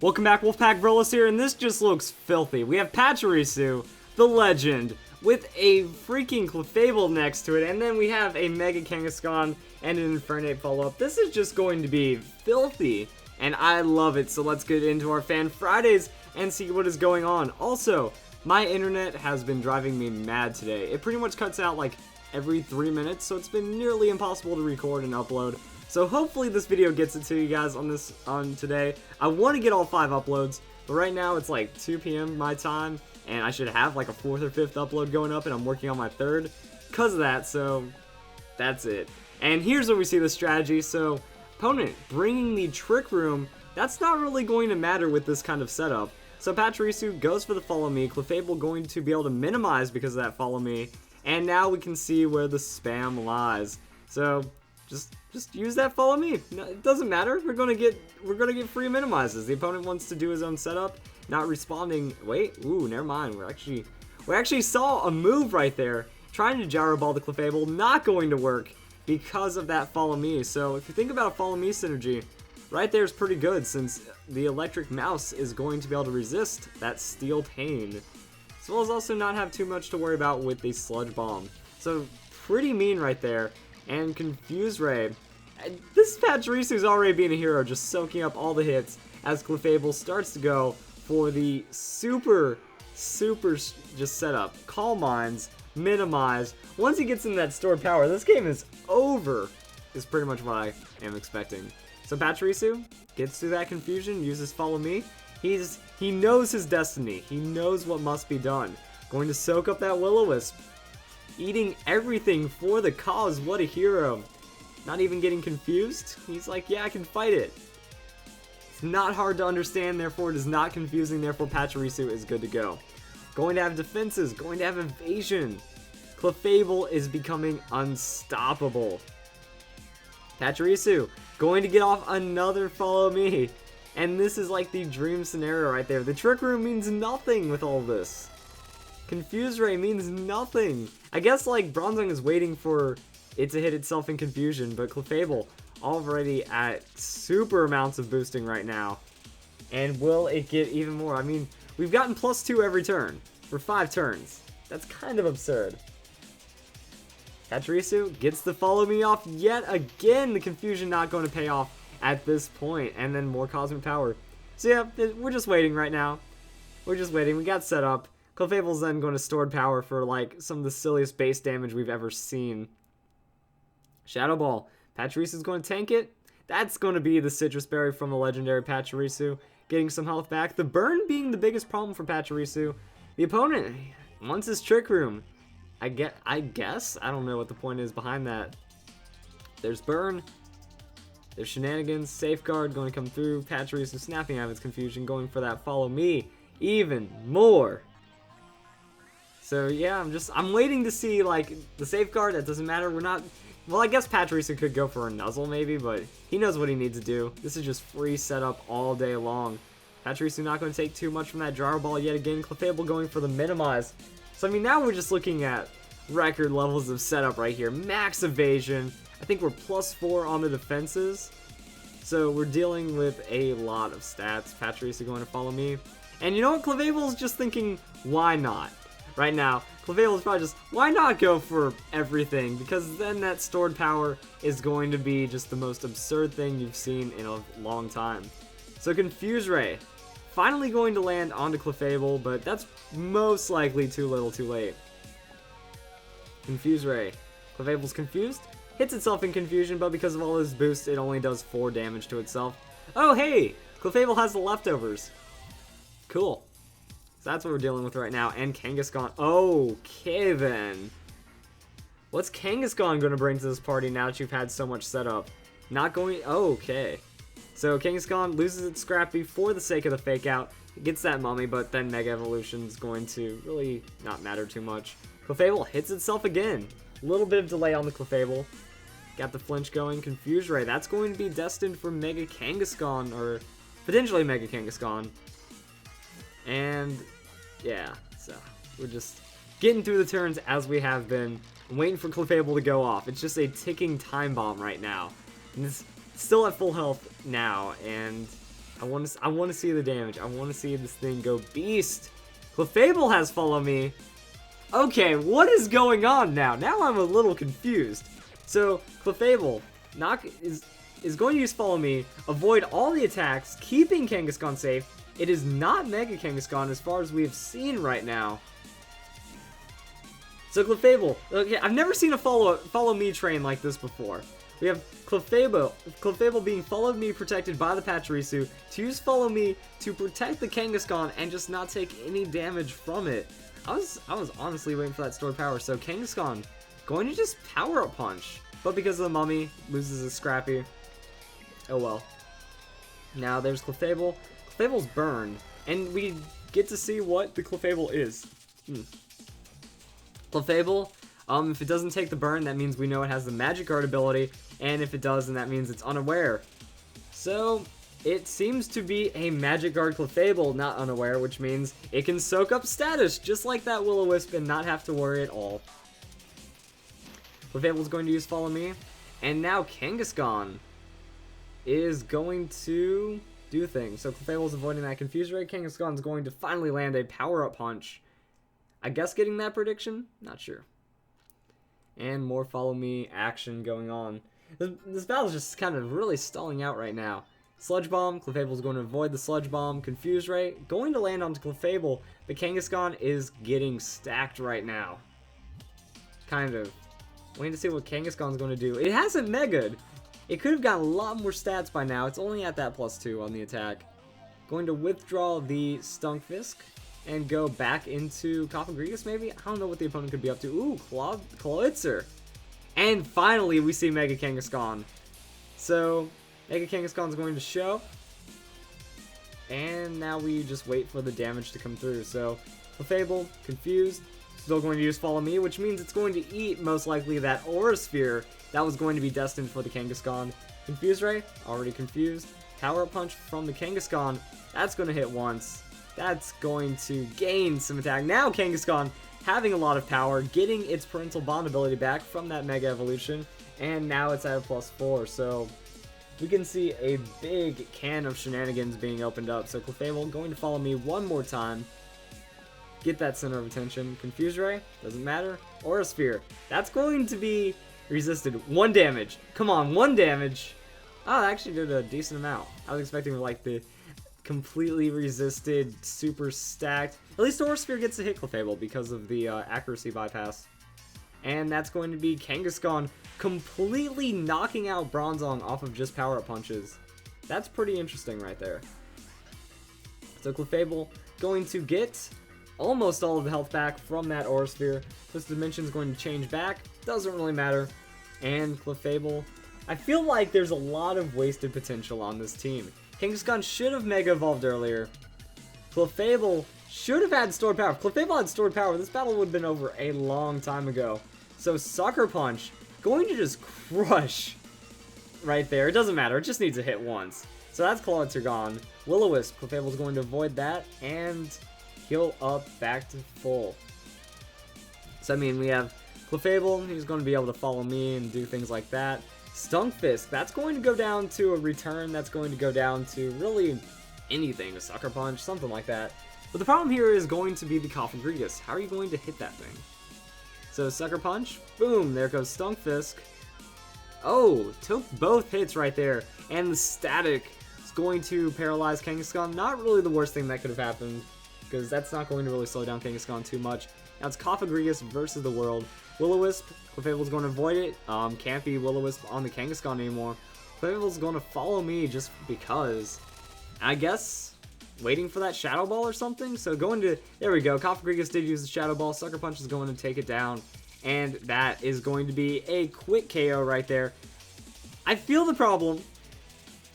Welcome back, Wolfpack Brolis here, and this just looks filthy. We have Pachirisu, the legend, with a freaking Clefable next to it, and then we have a Mega Kangaskhan and an Infernape follow-up. This is just going to be filthy, and I love it, so let's get into our Fan Fridays and see what is going on. Also, my internet has been driving me mad today. It pretty much cuts out like every 3 minutes, so it's been nearly impossible to record and upload. So hopefully this video gets it to you guys on today. I want to get all 5 uploads, but right now it's like 2 p.m. my time, and I should have like a 4th or 5th upload going up, and I'm working on my 3rd because of that, so that's it. And here's where we see the strategy. So opponent bringing the Trick Room, that's not really going to matter with this kind of setup. So Pachirisu goes for the Follow Me, Clefable going to be able to minimize because of that Follow Me, and now we can see where the spam lies. So just use that Follow Me. No, it doesn't matter. We're gonna get free minimizes. The opponent wants to do his own setup, not responding. Wait, ooh, never mind. We actually saw a move right there, trying to gyro ball the Clefable, not going to work because of that Follow Me. So if you think about a Follow Me synergy, right there is pretty good since the electric mouse is going to be able to resist that steel pain, as well as also not have too much to worry about with the Sludge Bomb. So pretty mean right there. And Confuse Ray. This Pachirisu is already being a hero, just soaking up all the hits as Clefable starts to go for the super just setup. Calm Minds, minimize. Once he gets into that stored power, this game is over, is pretty much what I am expecting. So Pachirisu gets through that confusion, uses Follow Me. He knows his destiny. He knows what must be done. Going to soak up that Will-O-Wisp. Eating everything for the cause. What a hero. Not even getting confused. He's like, yeah, I can fight it. It's not hard to understand, therefore it is not confusing, therefore Pachirisu is good to go. Going to have defenses, going to have evasion. Clefable is becoming unstoppable. Pachirisu going to get off another Follow Me. And this is like the dream scenario right there. The Trick Room means nothing with all this. Confuse Ray means nothing. I guess like Bronzong is waiting for it to hit itself in confusion, but Clefable already at super amounts of boosting right now. And will it get even more? I mean, we've gotten +2 every turn for 5 turns. That's kind of absurd. Pachirisu gets the Follow Me off yet again. The confusion not going to pay off at this point, and then more Cosmic Power. So yeah, we're just waiting right now. We're just waiting. We got set up. Clefable's then going to stored power for like some of the silliest base damage we've ever seen. Shadow Ball. Pachirisu's going to tank it. That's going to be the Citrus Berry from the legendary Pachirisu, getting some health back. The burn being the biggest problem for Pachirisu. The opponent wants his Trick Room. I guess. I don't know what the point is behind that. There's burn. There's shenanigans. Safeguard going to come through. Pachirisu snapping out of its confusion, going for that Follow Me even more. So yeah, I'm waiting to see like the Safeguard. That doesn't matter. We're not. Well, I guess Pachirisu could go for a Nuzzle maybe, but he knows what he needs to do. This is just free setup all day long. Pachirisu not going to take too much from that Gyro Ball yet again. Clefable going for the minimize. So I mean, now we're just looking at record levels of setup right here. Max evasion. I think we're +4 on the defenses. So we're dealing with a lot of stats. Pachirisu going to Follow Me. And you know what? Clefable's just thinking, why not? Right now, Clefable is probably just, why not go for everything? Because then that stored power is going to be just the most absurd thing you've seen in a long time. So Confuse Ray, finally going to land onto Clefable, but that's most likely too little too late. Confuse Ray. Clefable's confused, hits itself in confusion, but because of all this boost, it only does 4 damage to itself. Oh hey, Clefable has the leftovers. Cool. That's what we're dealing with right now, and Kangaskhan. Okay, then. What's Kangaskhan going to bring to this party now that you've had so much setup? Not going... Okay. So Kangaskhan loses its Scrappy for the sake of the Fake Out. It gets that Mummy, but then Mega Evolution is going to really not matter too much. Clefable hits itself again. A little bit of delay on the Clefable. Got the flinch going. Confuse Ray. That's going to be destined for Mega Kangaskhan, or potentially Mega Kangaskhan. And... yeah, so we're just getting through the turns as we have been, waiting for Clefable to go off. It's just a ticking time bomb right now. And it's still at full health now, and I want to see the damage. I want to see this thing go beast. Clefable has follow me. Okay, what is going on now? Now I'm a little confused. So Clefable is going to use follow me, avoid all the attacks, keeping Kangaskhan safe. It is not Mega Kangaskhan as far as we have seen right now. So Clefable, okay, I've never seen a follow me train like this before. We have Clefable being followed me protected by the Pachirisu to use follow me to protect the Kangaskhan and just not take any damage from it. I was honestly waiting for that stored power. So Kangaskhan going to just power up punch, but because of the mummy loses a Scrappy. Oh well. Now there's Clefable. Clefable's burned, and we get to see what the Clefable is. Clefable, if it doesn't take the burn, that means we know it has the Magic Guard ability, and if it does, then that means it's unaware. So, it seems to be a Magic Guard Clefable, not unaware, which means it can soak up status, just like that Will-O-Wisp, and not have to worry at all. Clefable's going to use Follow Me, and now Kangaskhan is going to do things. So Clefable's avoiding that Confuse Ray. Kangaskhan's going to finally land a power-up punch. I guess getting that prediction? Not sure. And more Follow Me action going on. This battle's just kind of really stalling out right now. Sludge Bomb, Clefable's going to avoid the Sludge Bomb. Confuse Ray, going to land onto Clefable. The Kangaskhan is getting stacked right now. Kind of. Waiting to see what Kangaskhan's going to do. It hasn't Mega'd. It could have gotten a lot more stats by now. It's only at that +2 on the attack. Going to withdraw the Stunkfisk and go back into Cofagrigus maybe? I don't know what the opponent could be up to. Ooh, Clawitzer. And finally we see Mega Kangaskhan. So, Mega Kangaskhan's going to show. And now we just wait for the damage to come through. So, Clefable, confused. Still going to use Follow Me, which means it's going to eat, most likely, that Aura Sphere that was going to be destined for the Kangaskhan. Confuse Ray, already confused. Power Up Punch from the Kangaskhan. That's going to hit once. That's going to gain some attack. Now Kangaskhan having a lot of power, getting its Parental Bond ability back from that Mega Evolution, and now it's at a +4. So we can see a big can of shenanigans being opened up. So Clefable going to Follow Me one more time. Get that center of attention. Confuse Ray, doesn't matter. Aura Sphere, that's going to be resisted. 1 damage. Come on, 1 damage. Oh, that actually did a decent amount. I was expecting like the completely resisted, super stacked. At least Aura Sphere gets to hit Clefable because of the accuracy bypass. And that's going to be Kangaskhan completely knocking out Bronzong off of just power-up punches. That's pretty interesting right there. So Clefable going to get almost all of the health back from that Aura Sphere. This dimension's going to change back. Doesn't really matter. And Clefable, I feel like there's a lot of wasted potential on this team. Kangaskhan should have Mega Evolved earlier. Clefable should have had stored power. If Clefable had stored power, this battle would have been over a long time ago. So Sucker Punch, going to just crush right there. It doesn't matter, it just needs to hit once. So that's Clawitzer gone. Will-O-Wisp, Clefable's going to avoid that and heal up back to full. So I mean, we have Clefable, he's going to be able to Follow Me and do things like that. Stunkfisk, that's going to go down to a return, that's going to go down to really anything, a Sucker Punch, something like that. But the problem here is going to be the Cofagrigus. How are you going to hit that thing? So Sucker Punch, boom, there goes Stunkfisk. Oh, took both hits right there. And the static is going to paralyze Kangaskhan. Not really the worst thing that could have happened, because that's not going to really slow down Kangaskhan too much. Now it's Cofagrigus versus the world. Will-O-Wisp, Clefable's going to avoid it. Can't be Will-O-Wisp on the Kangaskhan anymore. Clefable's going to Follow Me just because. I guess waiting for that Shadow Ball or something. So going to, there we go. Cofagrigus did use the Shadow Ball. Sucker Punch is going to take it down. And that is going to be a quick KO right there. I feel the problem,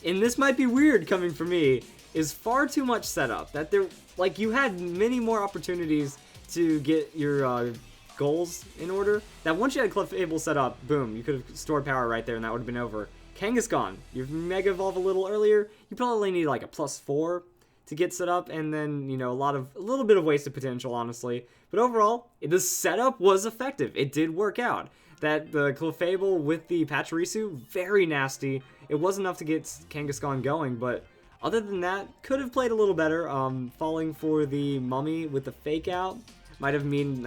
and this might be weird coming from me, is far too much setup. That there, like, you had many more opportunities to get your goals in order. That once you had Clefable set up, boom, you could have stored power right there and that would have been over. Kangaskhan, you Mega Evolve a little earlier, you probably need like a +4 to get set up, and then, you know, a little bit of wasted potential, honestly. But overall, the setup was effective. It did work out. That the Clefable with the Pachirisu, very nasty. It was enough to get Kangaskhan going, but Other than that, could have played a little better. Falling for the mummy with the fake out might have meant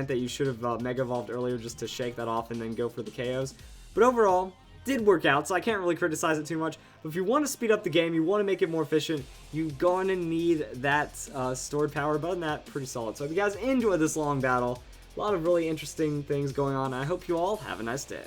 that you should have Mega Evolved earlier just to shake that off and then go for the KOs. But overall, did work out, so I can't really criticize it too much. But if you want to speed up the game, you want to make it more efficient, you're going to need that stored power. But other than that, pretty solid. So if you guys enjoyed this long battle, a lot of really interesting things going on. I hope you all have a nice day.